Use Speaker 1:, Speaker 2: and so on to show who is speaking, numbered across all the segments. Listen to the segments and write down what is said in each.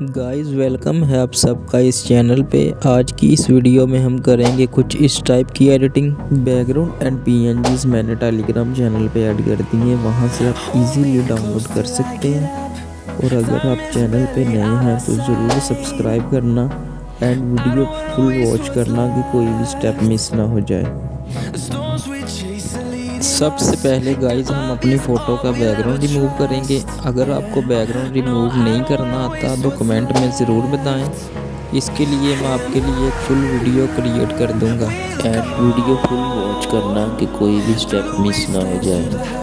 Speaker 1: Guys welcome है आप सबका इस चैनल पे। आज की इस वीडियो में हम करेंगे कुछ इस टाइप की एडिटिंग। बैकग्राउंड एंड पीएनजीज मैंने टेलीग्राम चैनल पे ऐड कर दी है, वहाँ से आप इजीली डाउनलोड कर सकते हैं। और अगर आप चैनल पे नए हैं तो ज़रूर सब्सक्राइब करना एंड वीडियो फुल वॉच करना कि कोई भी स्टेप मिस ना हो जाए। सबसे पहले गाइस हम अपनी फ़ोटो का बैकग्राउंड रिमूव करेंगे। अगर आपको बैकग्राउंड रिमूव नहीं करना आता तो कमेंट में ज़रूर बताएं। इसके लिए मैं आपके लिए एक फुल वीडियो क्रिएट कर दूंगा एंड वीडियो फुल वॉच करना कि कोई भी स्टेप मिस ना हो जाए।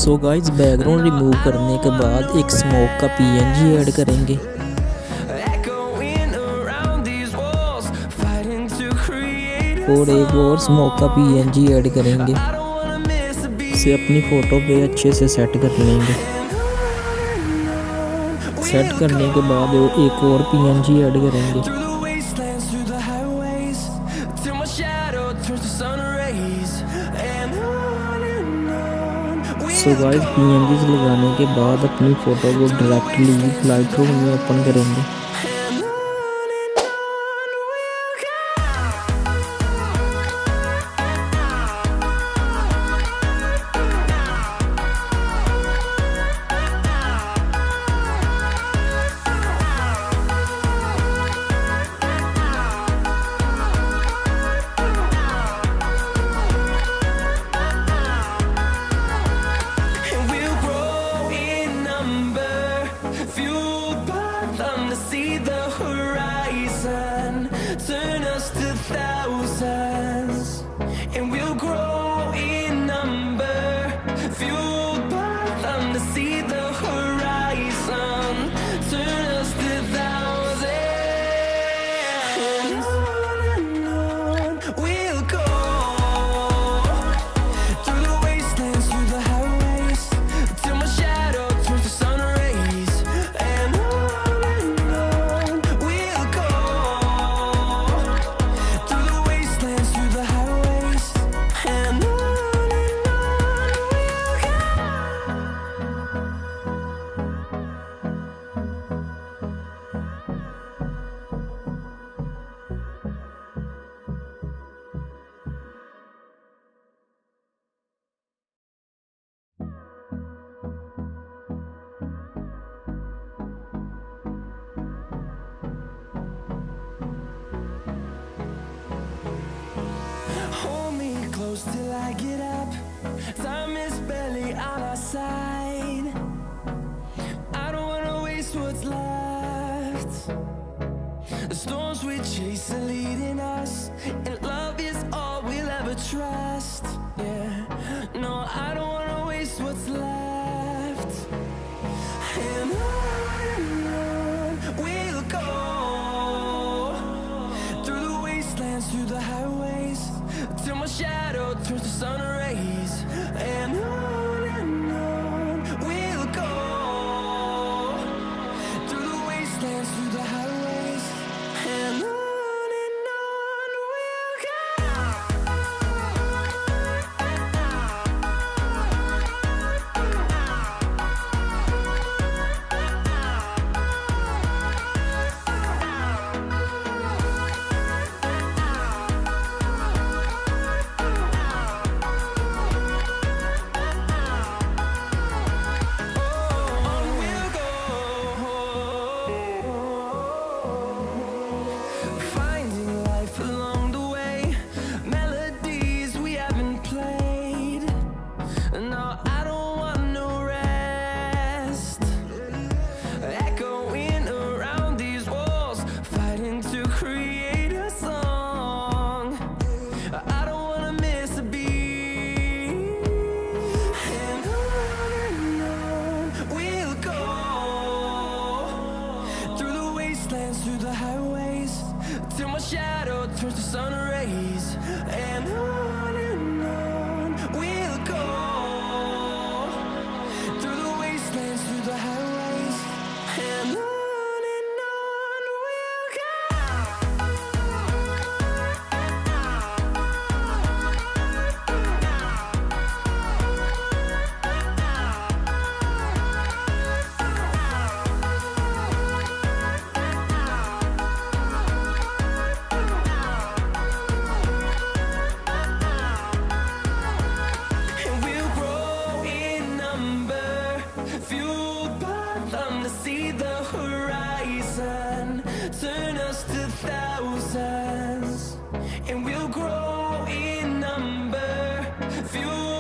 Speaker 1: सो गाइस बैकग्राउंड रिमूव करने के बाद एक स्मोक का पीएनजी ऐड करेंगे। और एक और स्मोक का पीएनजी ऐड करेंगे। इसे अपनी फ़ोटो पे अच्छे से सेट कर लेंगे। सेट करने के बाद एक और पीएनजी ऐड करेंगे। सो गाइस पीएनजीज लगाने के बाद अपनी फ़ोटो को डायरेक्टली लाइटरूम में ओपन करेंगे।
Speaker 2: See the horizon, turn us to thousands, and we'll grow in number, fueled by them to see the horizon, turn us to thousands, and on we'll go, through the wastelands, through the highways, till my shadow turns to sun rays, and till I get up. Time is barely on our side. I don't wanna waste what's left. The storms we chase are leading us, and love is all we'll ever trust. Yeah, no, I don't wanna waste what's left. And on we'll go, through the wastelands, through the highways, till my shadow turns to sun rays, and on we'll go, through the wastelands, through the highways, and on we'll go. fathom to see the horizon. Turn us to thousands, and we'll grow in number. Fuel